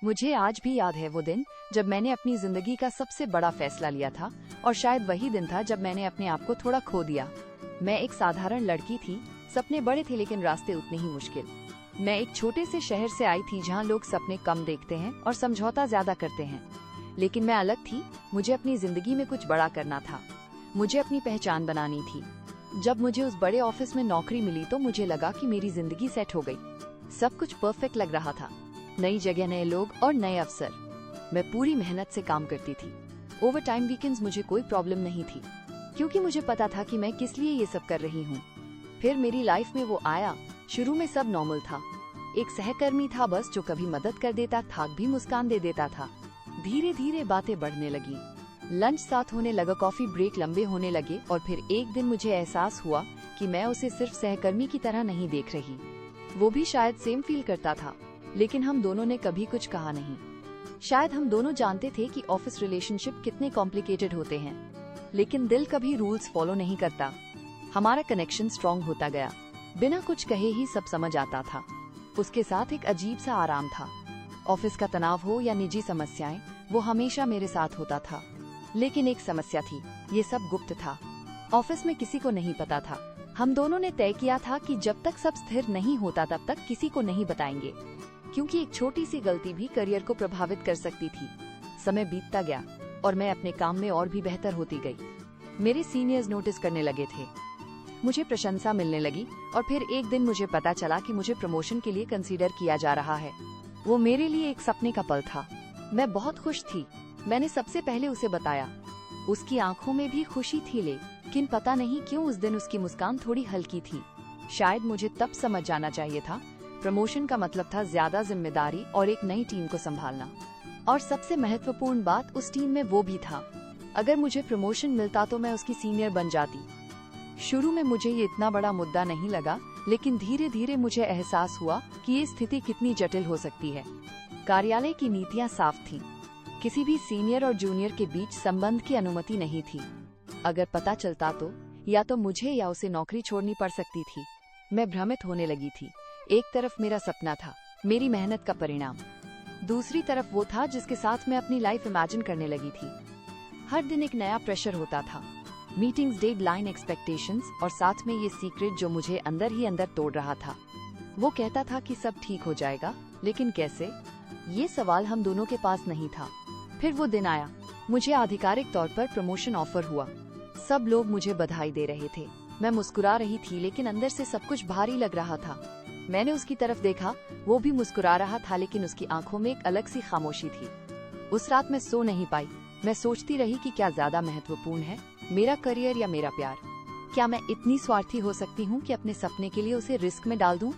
मुझे आज भी याद है वो दिन जब मैंने अपनी जिंदगी का सबसे बड़ा फैसला लिया था, और शायद वही दिन था जब मैंने अपने आप को थोड़ा खो दिया। मैं एक साधारण लड़की थी, सपने बड़े थे लेकिन रास्ते उतने ही मुश्किल। मैं एक छोटे से शहर से आई थी जहाँ लोग सपने कम देखते हैं और समझौता ज्यादा करते हैं, लेकिन मैं अलग थी। मुझे अपनी जिंदगी में कुछ बड़ा करना था, मुझे अपनी पहचान बनानी थी। जब मुझे उस बड़े ऑफिस में नौकरी मिली तो मुझे लगा कि मेरी जिंदगी सेट हो गई। सब कुछ परफेक्ट लग रहा था, नई जगह, नए लोग और नए अवसर। मैं पूरी मेहनत से काम करती थी। ओवर टाइम, वीकेंड्स, मुझे कोई प्रॉब्लम नहीं थी, क्योंकि मुझे पता था कि मैं किस लिए ये सब कर रही हूँ। फिर मेरी लाइफ में वो आया। शुरू में सब नॉर्मल था। एक सहकर्मी था बस, जो कभी मदद कर देता, था भी मुस्कान दे देता था। धीरे धीरे बातें बढ़ने लगी, लंच साथ होने लगा, कॉफी ब्रेक लंबे होने लगे, और फिर एक दिन मुझे एहसास हुआ कि मैं उसे सिर्फ सहकर्मी की तरह नहीं देख रही। वो भी शायद सेम फील करता था, लेकिन हम दोनों ने कभी कुछ कहा नहीं। शायद हम दोनों जानते थे कि ऑफिस रिलेशनशिप कितने कॉम्प्लिकेटेड होते हैं, लेकिन दिल कभी रूल्स फॉलो नहीं करता। हमारा कनेक्शन स्ट्रॉन्ग होता गया, बिना कुछ कहे ही सब समझ आता था। उसके साथ एक अजीब सा आराम था। ऑफिस का तनाव हो या निजी समस्याएं, वो हमेशा मेरे साथ होता था। लेकिन एक समस्या थी, ये सब गुप्त था, ऑफिस में किसी को नहीं पता था। हम दोनों ने तय किया था कि जब तक सब स्थिर नहीं होता तब तक किसी को नहीं बताएंगे, क्योंकि एक छोटी सी गलती भी करियर को प्रभावित कर सकती थी। समय बीतता गया और मैं अपने काम में और भी बेहतर होती गई। मेरे सीनियर्स नोटिस करने लगे थे, मुझे प्रशंसा मिलने लगी, और फिर एक दिन मुझे पता चला कि मुझे प्रमोशन के लिए कंसीडर किया जा रहा है। वो मेरे लिए एक सपने का पल था। मैं बहुत खुश थी। मैंने सबसे पहले उसे बताया। उसकी आंखों में भी खुशी थी, लेकिन पता नहीं क्यों उस दिन उसकी मुस्कान थोड़ी हल्की थी। शायद मुझे तब समझ जाना चाहिए था, प्रमोशन का मतलब था ज्यादा जिम्मेदारी और एक नई टीम को संभालना। और सबसे महत्वपूर्ण बात, उस टीम में वो भी था। अगर मुझे प्रमोशन मिलता तो मैं उसकी सीनियर बन जाती। शुरू में मुझे ये इतना बड़ा मुद्दा नहीं लगा, लेकिन धीरे धीरे मुझे एहसास हुआ कि ये स्थिति कितनी जटिल हो सकती है। कार्यालय की नीतियां साफ थीं। किसी भी सीनियर और जूनियर के बीच संबंध की अनुमति नहीं थी। अगर पता चलता तो या तो मुझे या उसे नौकरी छोड़नी पड़ सकती थी। मैं भ्रमित होने लगी थी। एक तरफ मेरा सपना था, मेरी मेहनत का परिणाम। दूसरी तरफ वो था जिसके साथ मैं अपनी लाइफ इमेजिन करने लगी थी। हर दिन एक नया प्रेशर होता था, मीटिंग्स, डेडलाइन, एक्सपेक्टेशंस, और साथ में ये सीक्रेट जो मुझे अंदर ही अंदर तोड़ रहा था। वो कहता था कि सब ठीक हो जाएगा, लेकिन कैसे? ये सवाल हम दोनों के पास नहीं था। फिर वो दिन आया, मुझे आधिकारिक तौर पर प्रमोशन ऑफर हुआ। सब लोग मुझे बधाई दे रहे थे, मैं मुस्कुरा रही थी, लेकिन अंदर से सब कुछ भारी लग रहा था। मैंने उसकी तरफ देखा, वो भी मुस्कुरा रहा था, लेकिन उसकी आंखों में एक अलग सी खामोशी थी। उस रात मैं सो नहीं पाई। मैं सोचती रही कि क्या ज्यादा महत्वपूर्ण है, मेरा करियर या मेरा प्यार? क्या मैं इतनी स्वार्थी हो सकती हूँ कि अपने सपने के लिए उसे रिस्क में डाल दूं?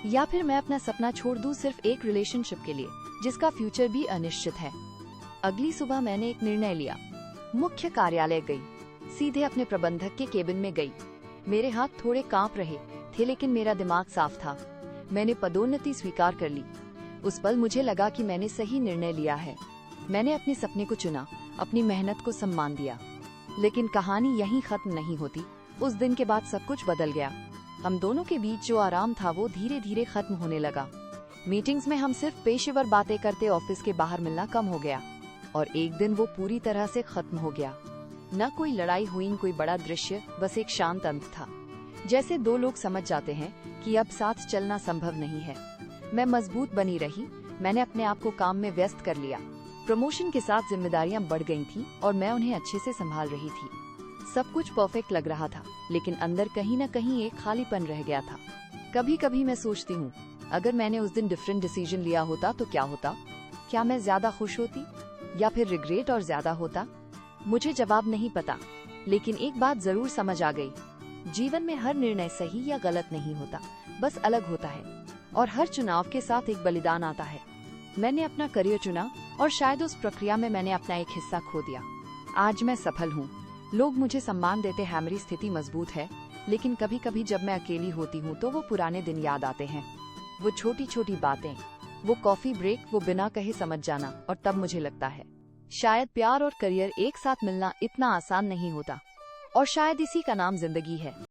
या फिर मैं अपना सपना छोड़ दूं सिर्फ एक रिलेशनशिप के लिए जिसका फ्यूचर भी अनिश्चित है? अगली सुबह मैंने एक निर्णय लिया। मुख्य कार्यालय गई, सीधे अपने प्रबंधक के केबिन में गई। मेरे हाथ थोड़े कांप रहे थे, लेकिन मेरा दिमाग साफ था। मैंने पदोन्नति स्वीकार कर ली। उस पल मुझे लगा कि मैंने सही निर्णय लिया है। मैंने अपने सपने को चुना, अपनी मेहनत को सम्मान दिया। लेकिन कहानी यहीं खत्म नहीं होती। उस दिन के बाद सब कुछ बदल गया। हम दोनों के बीच जो आराम था वो धीरे धीरे खत्म होने लगा। मीटिंग्स में हम सिर्फ पेशेवर बातें करते, ऑफिस के बाहर मिलना कम हो गया। और एक दिन वो पूरी तरह से खत्म हो गया। न कोई लड़ाई हुई, न कोई बड़ा दृश्य, बस एक शांत अंत था। जैसे दो लोग समझ जाते हैं कि अब साथ चलना संभव नहीं है। मैं मजबूत बनी रही। मैंने अपने आप को काम में व्यस्त कर लिया। प्रमोशन के साथ जिम्मेदारियां बढ़ गई थीं और मैं उन्हें अच्छे से संभाल रही थी। सब कुछ परफेक्ट लग रहा था, लेकिन अंदर कहीं न कहीं एक खालीपन रह गया था। कभी कभी मैं सोचती हूँ, अगर मैंने उस दिन डिफरेंट डिसीजन लिया होता तो क्या होता? क्या मैं ज्यादा खुश होती या फिर रिग्रेट और ज्यादा होता? मुझे जवाब नहीं पता, लेकिन एक बात जरूर समझ आ गई। जीवन में हर निर्णय सही या गलत नहीं होता, बस अलग होता है। और हर चुनाव के साथ एक बलिदान आता है। मैंने अपना करियर चुना और शायद उस प्रक्रिया में मैंने अपना एक हिस्सा खो दिया। आज मैं सफल हूँ, लोग मुझे सम्मान देते हैं, मेरी स्थिति मजबूत है। लेकिन कभी कभी जब मैं अकेली होती हूँ तो वो पुराने दिन याद आते हैं। वो छोटी छोटी बातें, वो कॉफी ब्रेक, वो बिना कहे समझ जाना। और तब मुझे लगता है शायद प्यार और करियर एक साथ मिलना इतना आसान नहीं होता। और शायद इसी का नाम जिंदगी है।